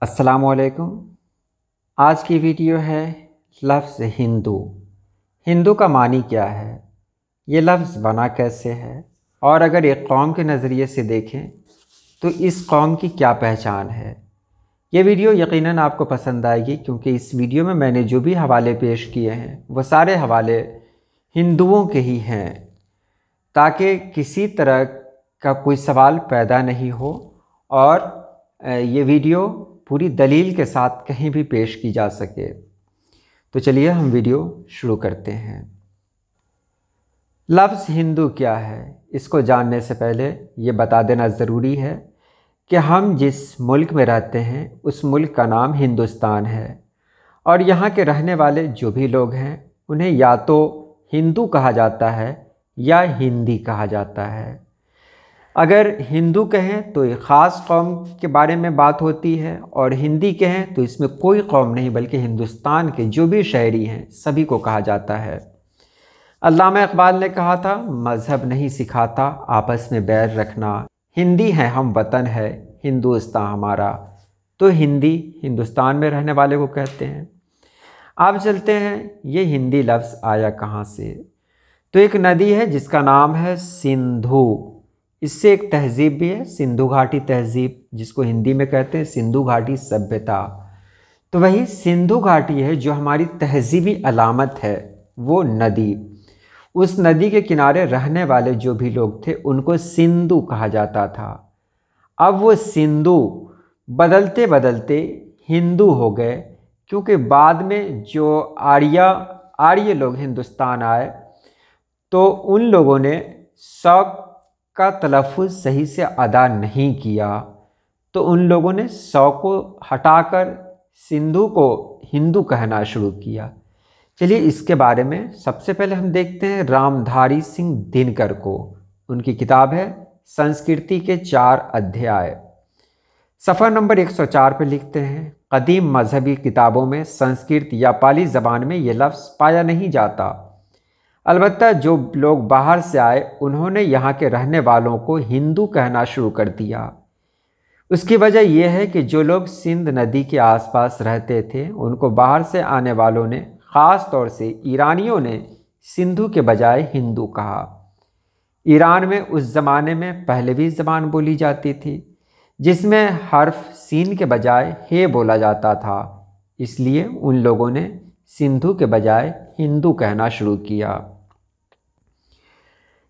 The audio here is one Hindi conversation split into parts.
अस्सलामुअलैकुम। आज की वीडियो है लफ्ज़ हिंदू। हिंदू का मानी क्या है, ये लफ्ज़ बना कैसे है, और अगर एक कौम के नज़रिए से देखें तो इस कौम की क्या पहचान है। ये वीडियो यकीनन आपको पसंद आएगी, क्योंकि इस वीडियो में मैंने जो भी हवाले पेश किए हैं वो सारे हवाले हिंदुओं के ही हैं, ताकि किसी तरह का कोई सवाल पैदा नहीं हो और ये वीडियो पूरी दलील के साथ कहीं भी पेश की जा सके। तो चलिए हम वीडियो शुरू करते हैं। लफ्ज़ हिंदू क्या है, इसको जानने से पहले ये बता देना ज़रूरी है कि हम जिस मुल्क में रहते हैं उस मुल्क का नाम हिंदुस्तान है, और यहाँ के रहने वाले जो भी लोग हैं उन्हें या तो हिंदू कहा जाता है या हिंदी कहा जाता है। अगर हिंदू कहें तो एक ख़ास कौम के बारे में बात होती है, और हिंदी कहें तो इसमें कोई कौम नहीं बल्कि हिंदुस्तान के जो भी शहरी हैं सभी को कहा जाता है। अल्लामा इकबाल ने कहा था, मज़हब नहीं सिखाता आपस में बैर रखना, हिंदी है हम वतन है हिंदुस्तान हमारा। तो हिंदी हिंदुस्तान में रहने वाले को कहते हैं। अब चलते हैं ये हिंदी लफ्ज़ आया कहाँ से। तो एक नदी है जिसका नाम है सिंधु। इससे एक तहज़ीब भी है, सिंधु घाटी तहज़ीब, जिसको हिंदी में कहते हैं सिंधु घाटी सभ्यता। तो वही सिंधु घाटी है जो हमारी तहज़ीबी अलामत है, वो नदी। उस नदी के किनारे रहने वाले जो भी लोग थे उनको सिंधु कहा जाता था। अब वो सिंधु बदलते बदलते हिंदू हो गए, क्योंकि बाद में जो आर्य लोग हिंदुस्तान आए तो उन लोगों ने शौक का तलफ़ुज़ सही से अदा नहीं किया, तो उन लोगों ने सौ को हटाकर सिंधु को हिंदू कहना शुरू किया। चलिए इसके बारे में सबसे पहले हम देखते हैं रामधारी सिंह दिनकर को। उनकी किताब है संस्कृति के 4 अध्याय। सफ़र नंबर 104 पर लिखते हैं, कदीम मजहबी किताबों में संस्कृत या पाली ज़बान में ये लफ्ज़ पाया नहीं जाता। अलबत्ता जो लोग बाहर से आए उन्होंने यहाँ के रहने वालों को हिंदू कहना शुरू कर दिया। उसकी वजह यह है कि जो लोग सिंध नदी के आसपास रहते थे उनको बाहर से आने वालों ने, ख़ास तौर से ईरानियों ने, सिंधु के बजाय हिंदू कहा। ईरान में उस ज़माने में पहलवी ज़बान बोली जाती थी, जिसमें हर्फ सीन के बजाय हे बोला जाता था, इसलिए उन लोगों ने सिंधु के बजाय हिंदू कहना शुरू किया।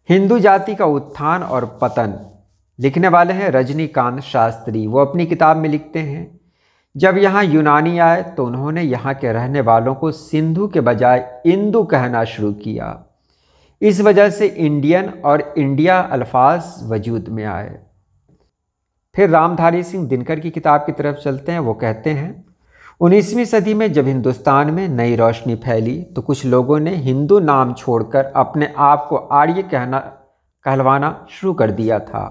हिंदू जाति का उत्थान और पतन लिखने वाले हैं रजनीकांत शास्त्री। वो अपनी किताब में लिखते हैं, जब यहाँ यूनानी आए तो उन्होंने यहाँ के रहने वालों को सिंधु के बजाय इंदु कहना शुरू किया। इस वजह से इंडियन और इंडिया अल्फाज वजूद में आए। फिर रामधारी सिंह दिनकर की किताब की तरफ चलते हैं। वो कहते हैं, 19वीं सदी में जब हिंदुस्तान में नई रोशनी फैली तो कुछ लोगों ने हिंदू नाम छोड़कर अपने आप को आर्य कहलवाना शुरू कर दिया था।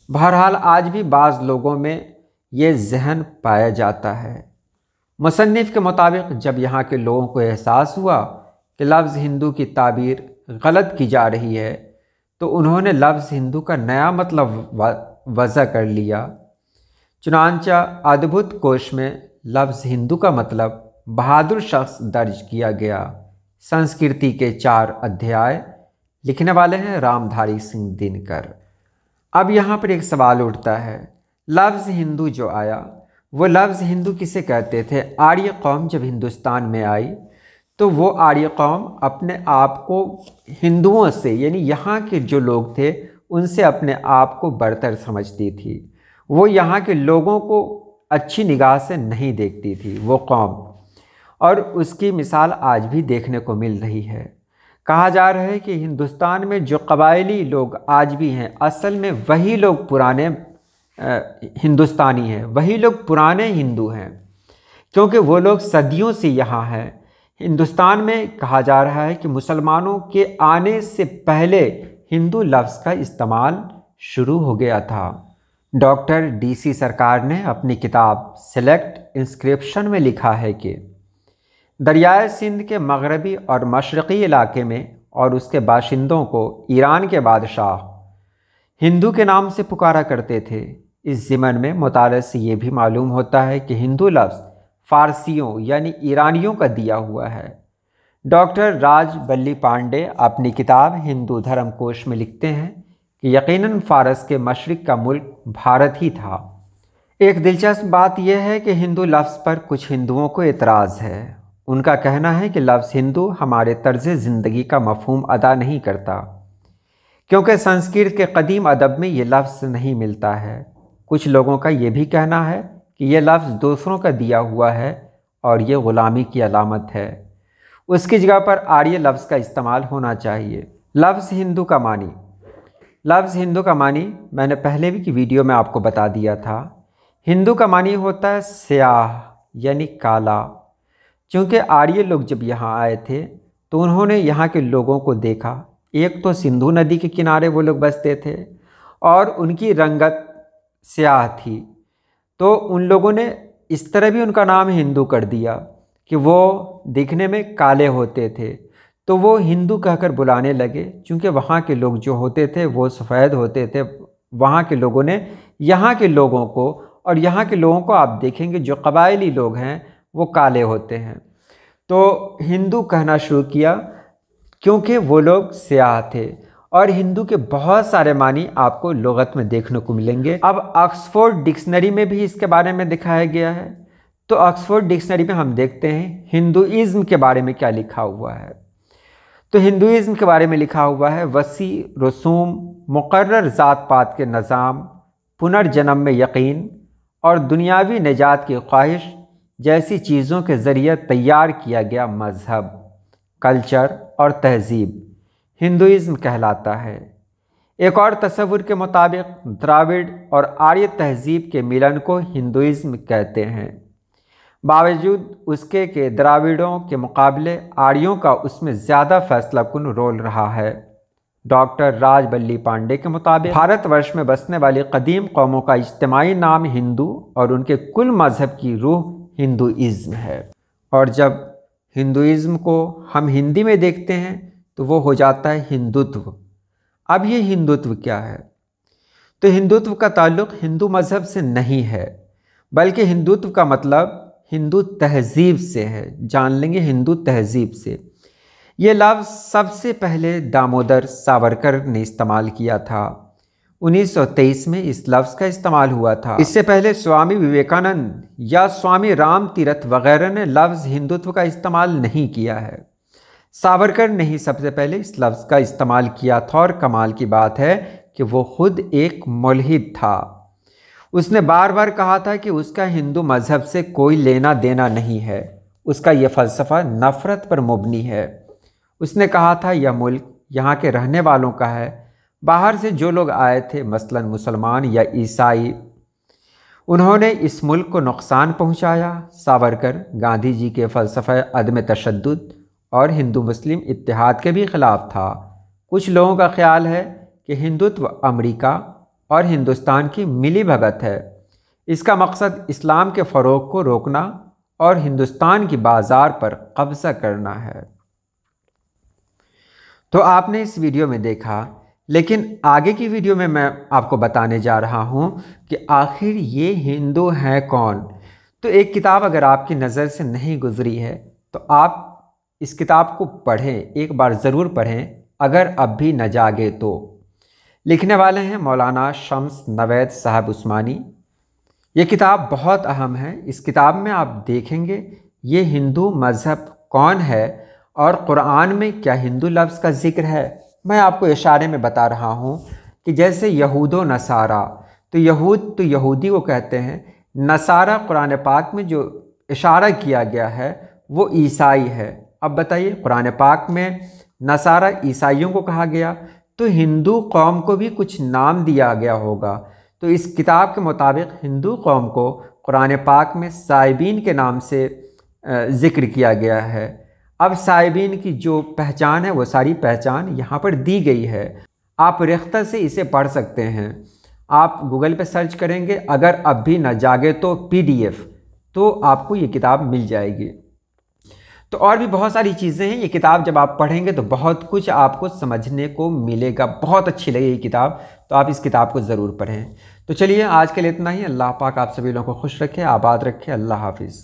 बहरहाल आज भी बाज़ लोगों में ये जहन पाया जाता है। मुसन्निफ़ के मुताबिक जब यहाँ के लोगों को एहसास हुआ कि लफ्ज़ हिंदू की ताबीर गलत की जा रही है तो उन्होंने लफ्ज़ हिंदू का नया मतलब वज़ा कर लिया। चुनांचा अद्भुत कोश में लफ्ज़ हिंदू का मतलब बहादुर शख्स दर्ज किया गया। संस्कृति के 4 अध्याय लिखने वाले हैं रामधारी सिंह दिनकर। अब यहाँ पर एक सवाल उठता है, लफ्ज़ हिंदू जो आया वो लफ्ज़ हिंदू किसे कहते थे? आर्य कौम जब हिंदुस्तान में आई तो वो आर्य कौम अपने आप को हिंदुओं से, यानी यहाँ के जो लोग थे उनसे अपने आप को बरतर समझती थी। वो यहाँ के लोगों को अच्छी निगाह से नहीं देखती थी वो कौम, और उसकी मिसाल आज भी देखने को मिल रही है। कहा जा रहा है कि हिंदुस्तान में जो कबायली लोग आज भी हैं असल में वही लोग पुराने हिंदुस्तानी हैं, वही लोग पुराने हिंदू हैं, क्योंकि वो लोग सदियों से यहाँ हैं। हिंदुस्तान में कहा जा रहा है कि मुसलमानों के आने से पहले हिंदू लफ्ज़ का इस्तेमाल शुरू हो गया था। डॉक्टर DC सरकार ने अपनी किताब सेलेक्ट इंस्क्रिप्शन में लिखा है कि दरियाए सिंध के मगरबी और मशरक़ी इलाके में और उसके बाशिंदों को ईरान के बादशाह हिंदू के नाम से पुकारा करते थे। इस ज़िमन में मुताले से ये भी मालूम होता है कि हिंदू लफ्ज़ फ़ारसियों यानी ईरानियों का दिया हुआ है। डॉक्टर राज बल्ली पांडे अपनी किताब हिंदू धर्मकोश में लिखते हैं कि यकीनन फ़ारस के मशरिक़ का मुल्क भारत ही था। एक दिलचस्प बात यह है कि हिंदू लफ्ज़ पर कुछ हिंदुओं को एतराज़ है। उनका कहना है कि लफ्ज़ हिंदू हमारे तर्ज़ ज़िंदगी का मफ़हूम अदा नहीं करता, क्योंकि संस्कृत के कदीम अदब में ये लफ्ज़ नहीं मिलता है। कुछ लोगों का ये भी कहना है कि यह लफ्ज़ दूसरों का दिया हुआ है और ये ग़ुलामी की अलामत है। उसकी जगह पर आर्य लफ्ज़ का इस्तेमाल होना चाहिए। लफ्ज़ हिंदू का मानी। लफ्ज़ हिंदू का मानी मैंने पहले भी की वीडियो में आपको बता दिया था। हिंदू का मानी होता है स्याह यानी काला। चूँकि आर्य लोग जब यहाँ आए थे तो उन्होंने यहाँ के लोगों को देखा। एक तो सिंधु नदी के किनारे वो लोग बसते थे और उनकी रंगत स्याह थी, तो उन लोगों ने इस तरह भी उनका नाम हिंदू कर दिया कि वो दिखने में काले होते थे, तो वो हिंदू कहकर बुलाने लगे। चूँकि वहाँ के लोग जो होते थे वो सफ़ेद होते थे, वहाँ के लोगों ने यहाँ के लोगों को, और यहाँ के लोगों को आप देखेंगे जो कबायली लोग हैं वो काले होते हैं, तो हिंदू कहना शुरू किया क्योंकि वो लोग स्याह थे। और हिंदू के बहुत सारे मानी आपको लुगत में देखने को मिलेंगे। अब ऑक्सफोर्ड डिक्शनरी में भी इसके बारे में दिखाया गया है। तो ऑक्सफोर्ड डिक्शनरी में हम देखते हैं हिंदुइज़्म के बारे में क्या लिखा हुआ है। तो हिंदुइज़्म के बारे में लिखा हुआ है वसी रसूम, मुकर्रर ज़ात पात के निज़ाम, पुनर्जन्म में यकीन और दुनियावी निजात की ख्वाहिश जैसी चीज़ों के ज़रिए तैयार किया गया मज़हब, कल्चर और तहज़ीब हिंदुइज़्म कहलाता है। एक और तस्वुर के मुताबिक द्राविड़ और आर्य तहज़ीब के मिलन को हिंदुइज़्म कहते हैं। बावजूद उसके कि द्राविड़ों के मुकाबले आर्यों का उसमें ज़्यादा फैसलाकुन रोल रहा है। डॉक्टर राज बल्ली पांडे के मुताबिक भारतवर्ष में बसने वाली कदीम कौमों का इज्तिमाई नाम हिंदू और उनके कुल मज़हब की रूह हिंदुइज़्म है। और जब हिंदुइज़्म को हम हिंदी में देखते हैं तो वो हो जाता है हिंदुत्व। अब ये हिंदुत्व क्या है? तो हिंदुत्व का ताल्लुक़ हिंदू मज़हब से नहीं है, बल्कि हिंदुत्व का मतलब हिंदू तहज़ीब से है। जान लेंगे हिंदू तहज़ीब से। ये लफ्ज़ सबसे पहले दामोदर सावरकर ने इस्तेमाल किया था। 1923 में इस लफ्ज़ का इस्तेमाल हुआ था। इससे पहले स्वामी विवेकानंद या स्वामी राम तीरथ वगैरह ने लफ्ज़ हिंदुत्व का इस्तेमाल नहीं किया है। सावरकर ने ही सबसे पहले इस लफ्ज़ का इस्तेमाल किया था। और कमाल की बात है कि वो खुद एक मुल्हिद था। उसने बार बार कहा था कि उसका हिंदू मज़हब से कोई लेना देना नहीं है, उसका यह फ़लसफ़ा नफ़रत पर मुबनी है। उसने कहा था यह मुल्क यहाँ के रहने वालों का है, बाहर से जो लोग आए थे मसलन मुसलमान या ईसाई, उन्होंने इस मुल्क को नुकसान पहुँचाया। सावरकर गांधी जी के फ़लसफ़े अदम तशद्दुद और हिंदू मुस्लिम इत्तेहाद के भी ख़िलाफ़ था। कुछ लोगों का ख्याल है कि हिंदुत्व अमेरिका और हिंदुस्तान की मिली भगत है। इसका मकसद इस्लाम के फ़रोग़ को रोकना और हिंदुस्तान की बाज़ार पर कब्ज़ा करना है। तो आपने इस वीडियो में देखा, लेकिन आगे की वीडियो में मैं आपको बताने जा रहा हूँ कि आखिर ये हिंदू हैं कौन। तो एक किताब अगर आपकी नज़र से नहीं गुज़री है तो आप इस किताब को पढ़ें, एक बार ज़रूर पढ़ें, अगर अब भी न जागे तो। लिखने वाले हैं मौलाना शम्स नवेद साहब उस्मानी। ये किताब बहुत अहम है। इस किताब में आप देखेंगे ये हिंदू मज़हब कौन है और कुरान में क्या हिंदू लफ्ज़ का ज़िक्र है। मैं आपको इशारे में बता रहा हूँ कि जैसे यहूद व नसारा, तो यहूद तो यहूदी को कहते हैं, नसारा कुरान पाक में जो इशारा किया गया है वो ईसाई है। अब बताइए, कुरान पाक में नसारा ईसाइयों को कहा गया तो हिंदू कौम को भी कुछ नाम दिया गया होगा। तो इस किताब के मुताबिक हिंदू कौम को कुरान पाक में साइबीन के नाम से ज़िक्र किया गया है। अब साइबीन की जो पहचान है वो सारी पहचान यहाँ पर दी गई है। आप रिख्ता से इसे पढ़ सकते हैं। आप गूगल पे सर्च करेंगे अगर अब भी न जागे तो PDF, तो आपको ये किताब मिल जाएगी। तो और भी बहुत सारी चीज़ें हैं। ये किताब जब आप पढ़ेंगे तो बहुत कुछ आपको समझने को मिलेगा। बहुत अच्छी लगी ये किताब, तो आप इस किताब को ज़रूर पढ़ें। तो चलिए आज के लिए इतना ही। अल्लाह पाक आप सभी लोगों को खुश रखे, आबाद रखे। अल्लाह हाफिज़।